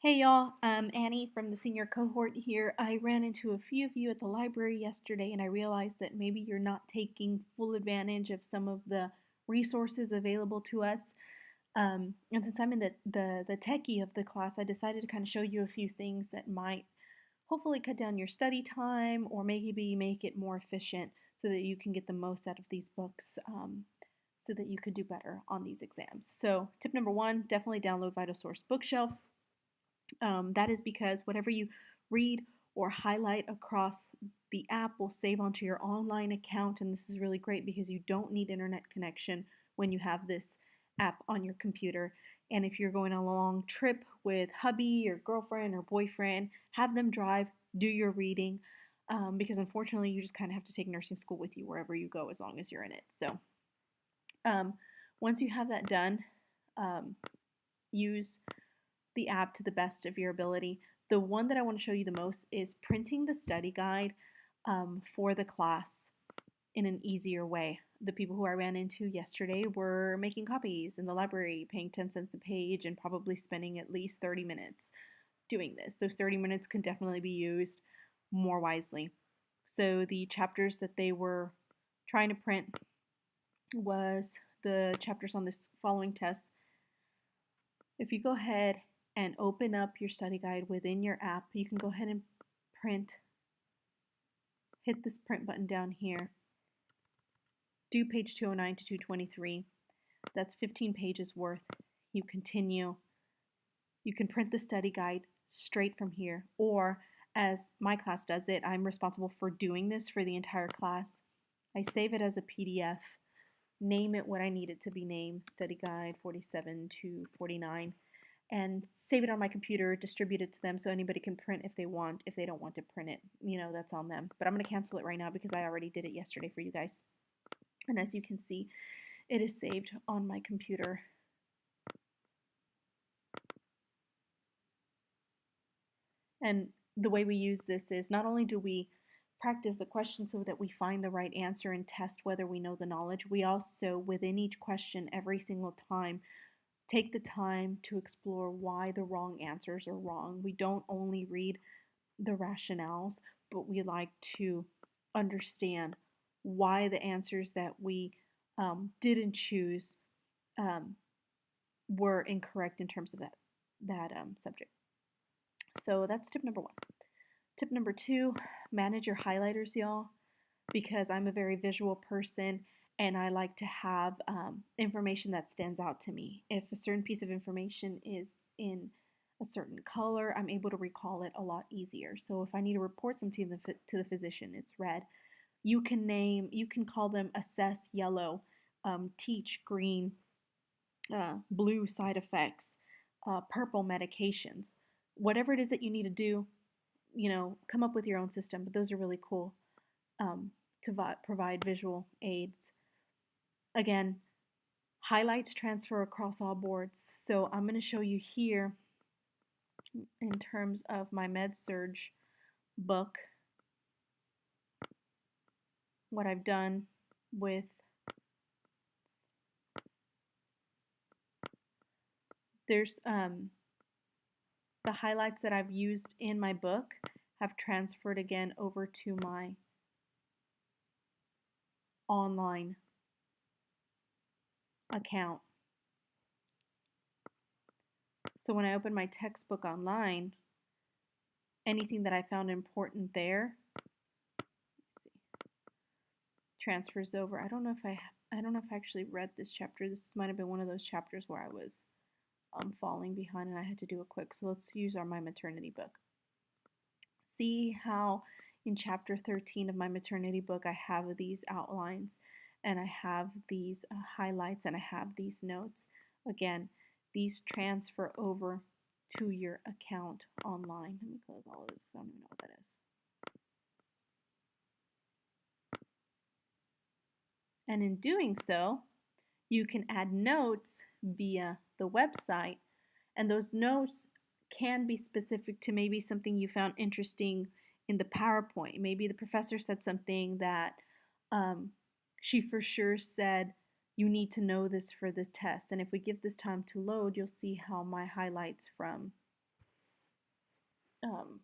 Hey y'all, Annie from the senior cohort here. I ran into a few of you at the library yesterday and I realized that maybe you're not taking full advantage of some of the resources available to us. And since I'm in the techie of the class, I decided to kind of show you a few things that might hopefully cut down your study time or maybe make it more efficient so that you can get the most out of these books so that you can do better on these exams. So, tip number one, definitely download VitalSource Bookshelf. That is because whatever you read or highlight across the app will save onto your online account, and this is really great because you don't need internet connection when you have this app on your computer. And if you're going on a long trip with hubby or girlfriend or boyfriend, have them drive, do your reading, because unfortunately you just kind of have to take nursing school with you wherever you go as long as you're in it. So um, once you have that done, use the app to the best of your ability. The one that I want to show you the most is printing the study guide for the class in an easier way. The people who I ran into yesterday were making copies in the library, paying 10 cents a page, and probably spending at least 30 minutes doing this. Those 30 minutes can definitely be used more wisely. So, the chapters that they were trying to print was the chapters on this following test. If you go ahead and open up your study guide within your app, you can go ahead and print, hit this print button down here, do page 209 to 223. That's 15 pages worth. You continue. You can print the study guide straight from here, or as my class does it, I'm responsible for doing this for the entire class. I save it as a PDF, name it what I need it to be named, study guide 47 to 49, and save it on my computer, distribute it to them so anybody can print if they want. If they don't want to print it, that's on them. But I'm going to cancel it right now because I already did it yesterday for you guys. And as you can see, it is saved on my computer. And the way we use this is not only do we practice the question so that we find the right answer and test whether we know the knowledge, we also, within each question, every single time, take the time to explore why the wrong answers are wrong. We don't only read the rationales, but we like to understand why the answers that we didn't choose um, were incorrect in terms of that subject. So that's tip number one. Tip number two, manage your highlighters, y'all, because I'm a very visual person and I like to have information that stands out to me. If a certain piece of information is in a certain color, I'm able to recall it a lot easier. So if I need to report something to the physician, it's red. You can call them assess yellow, teach green, blue side effects, purple medications. Whatever it is that you need to do, come up with your own system. But those are really cool to provide visual aids. Again, highlights transfer across all boards. So I'm going to show you here in terms of my MedSurg book what I've done with there's the highlights that I've used in my book have transferred again over to my online account. So when I open my textbook online, anything that I found important there transfers over. I don't know if I actually read this chapter. This might have been one of those chapters where I was falling behind and I had to do it quick. So let's use my maternity book. See how in chapter 13 of my maternity book I have these outlines and I have these highlights and I have these notes. Again, these transfer over to your account online. Let me close all of this because I don't even know what that is. And in doing so, you can add notes via the website, and those notes can be specific to maybe something you found interesting in the PowerPoint. Maybe the professor said something that she for sure said, you need to know this for the test. And if we give this time to load, you'll see how my highlights from um,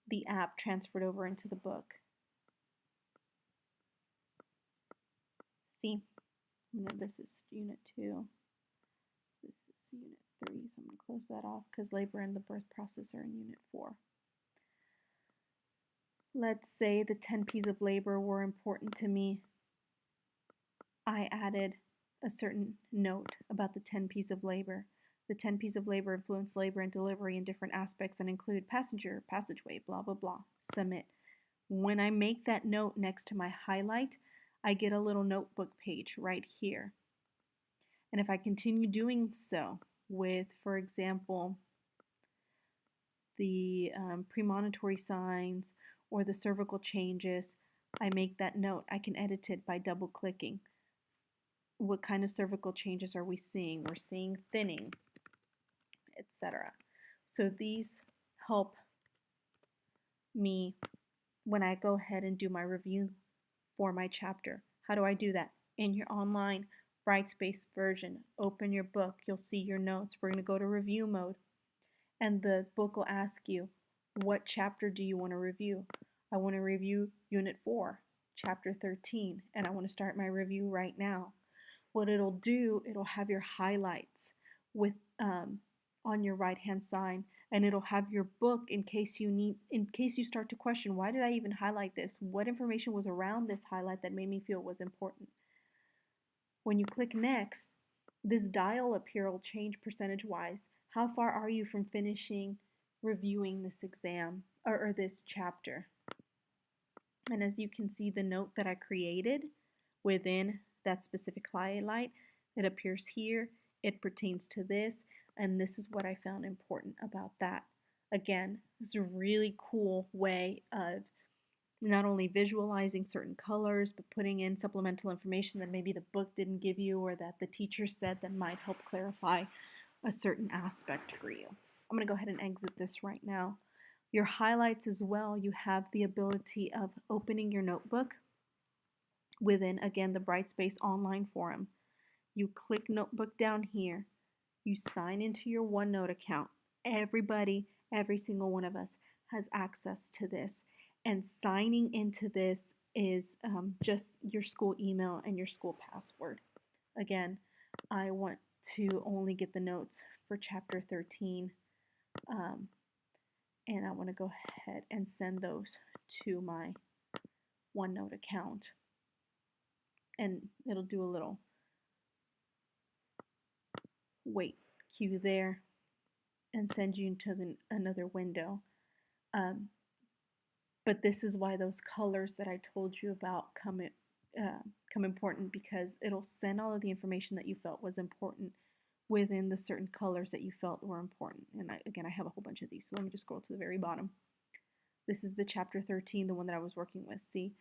the app transferred over into the book. See, this is Unit 2. This is Unit 3, so I'm going to close that off because labor and the birth process are in Unit 4. Let's say the 10 P's of labor were important to me. I added a certain note about the 10 P's of labor. The 10 P's of labor influence labor and delivery in different aspects and include passenger, passageway, blah, blah, blah. Submit. When I make that note next to my highlight, I get a little notebook page right here. And if I continue doing so with, for example, the premonitory signs or the cervical changes, I make that note. I can edit it by double clicking. What kind of cervical changes are we seeing? We're seeing thinning, etc. So these help me when I go ahead and do my review for my chapter. How do I do that? In your online Brightspace version, open your book, you'll see your notes. We're going to go to review mode, and the book will ask you, what chapter do you want to review? I want to review Unit 4, Chapter 13, and I want to start my review right now. What it'll do, it'll have your highlights with on your right hand side, and it'll have your book in case you start to question, why did I even highlight this? What information was around this highlight that made me feel was important? When you click next, this dial up here will change percentage wise. How far are you from finishing reviewing this exam or this chapter? And as you can see, the note that I created within that specific highlight, it appears here. It pertains to this, and this is what I found important about that. Again, it's a really cool way of not only visualizing certain colors, but putting in supplemental information that maybe the book didn't give you or that the teacher said that might help clarify a certain aspect for you. I'm going to go ahead and exit this right now. Your highlights as well, you have the ability of opening your notebook within, again, the Brightspace online forum. You click notebook down here. You sign into your OneNote account. Everybody, every single one of us has access to this. And signing into this is just your school email and your school password. Again, I want to only get the notes for Chapter 13. And I want to go ahead and send those to my OneNote account. And it'll do a little wait queue there and send you into another window. But this is why those colors that I told you about come important, because it'll send all of the information that you felt was important within the certain colors that you felt were important. And again, I have a whole bunch of these, so let me just scroll to the very bottom. This is the Chapter 13, the one that I was working with. See,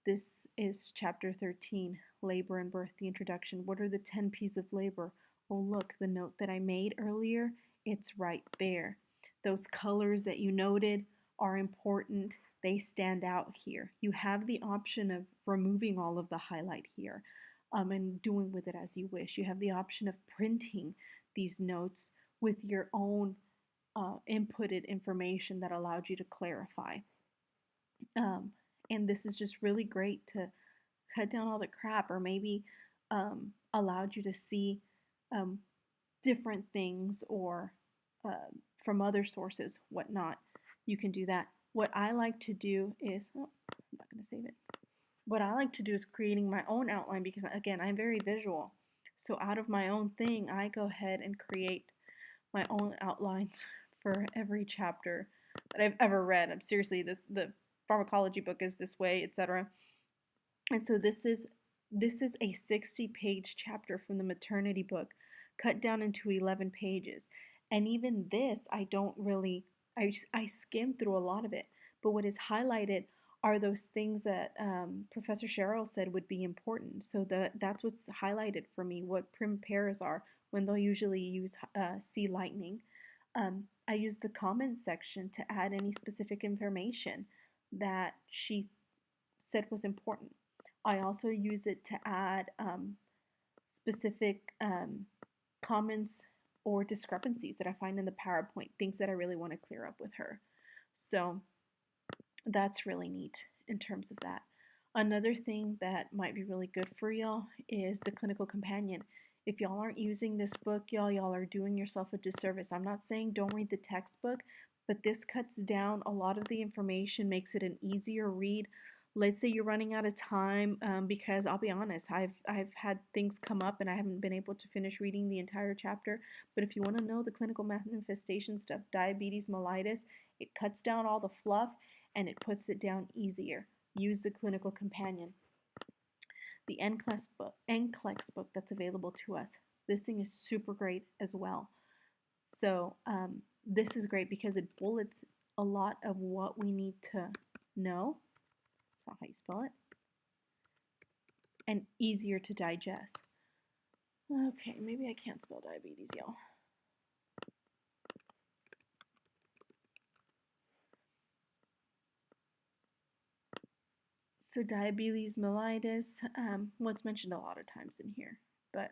this is Chapter 13, Labor and Birth, the introduction. What are the 10 P's of labor? Oh, look, the note that I made earlier, it's right there. Those colors that you noted are important. They stand out here. You have the option of removing all of the highlight here and doing with it as you wish. You have the option of printing these notes with your own inputted information that allowed you to clarify. And this is just really great to cut down all the crap, or maybe allowed you to see different things or from other sources, whatnot. You can do that. What I like to do is, I'm not going to save it. What I like to do is creating my own outline, because again, I'm very visual. So out of my own thing, I go ahead and create my own outlines for every chapter that I've ever read. I'm seriously, the pharmacology book is this way, etc. And so this is a 60-page chapter from the maternity book, cut down into 11 pages. And even this, I don't really, I skimmed through a lot of it. But what is highlighted are those things that Professor Cheryl said would be important. So that's what's highlighted for me, what prim pairs are, when they'll usually use C lightning. I use the comments section to add any specific information that she said was important. I also use it to add specific comments or discrepancies that I find in the PowerPoint, things that I really want to clear up with her. So that's really neat in terms of that. Another thing that might be really good for y'all is the clinical companion. If y'all aren't using this book, y'all are doing yourself a disservice. I'm not saying don't read the textbook, but this cuts down a lot of the information, makes it an easier read. Let's say you're running out of time, because I'll be honest, I've had things come up and I haven't been able to finish reading the entire chapter. But if you want to know the clinical manifestations of diabetes mellitus, it cuts down all the fluff and it puts it down easier. Use the clinical companion. The NCLEX book that's available to us. This thing is super great as well. So this is great because it bullets a lot of what we need to know. That's not how you spell it. And easier to digest. Okay, maybe I can't spell diabetes, y'all. So diabetes mellitus, well, it's mentioned a lot of times in here, but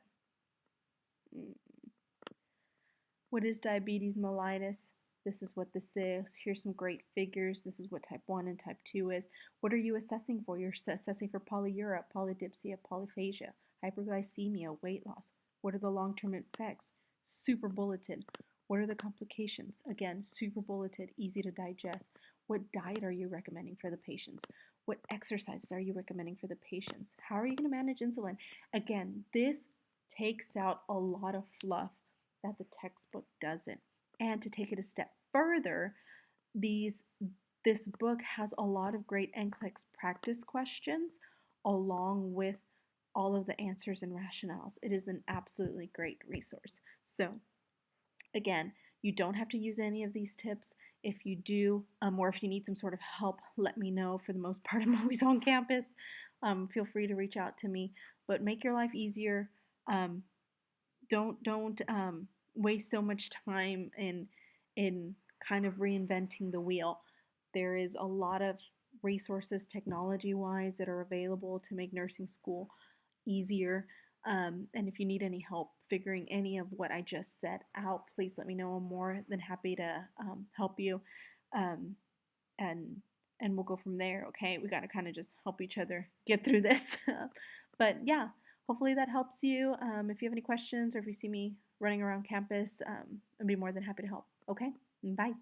what is diabetes mellitus? This is what this is. Here's some great figures. This is what type 1 and type 2 is. What are you assessing for? You're assessing for polyuria, polydipsia, polyphagia, hyperglycemia, weight loss. What are the long-term effects? Super bulleted. What are the complications? Again, super bulleted, easy to digest. What diet are you recommending for the patients? What exercises are you recommending for the patients? How are you going to manage insulin? Again, this takes out a lot of fluff that the textbook doesn't. And to take it a step further, this book has a lot of great NCLEX practice questions along with all of the answers and rationales. It is an absolutely great resource. So again, you don't have to use any of these tips. If you do, or if you need some sort of help, let me know. For the most part, I'm always on campus. Feel free to reach out to me. But make your life easier. Don't waste so much time in kind of reinventing the wheel. There is a lot of resources technology wise that are available to make nursing school easier. And if you need any help figuring any of what I just said out, please let me know. I'm more than happy to help you. Um, and and we'll go from there. Okay, we got to kind of just help each other get through this. But yeah, hopefully that helps you. If you have any questions or if you see me running around campus, I'd be more than happy to help. Okay, bye.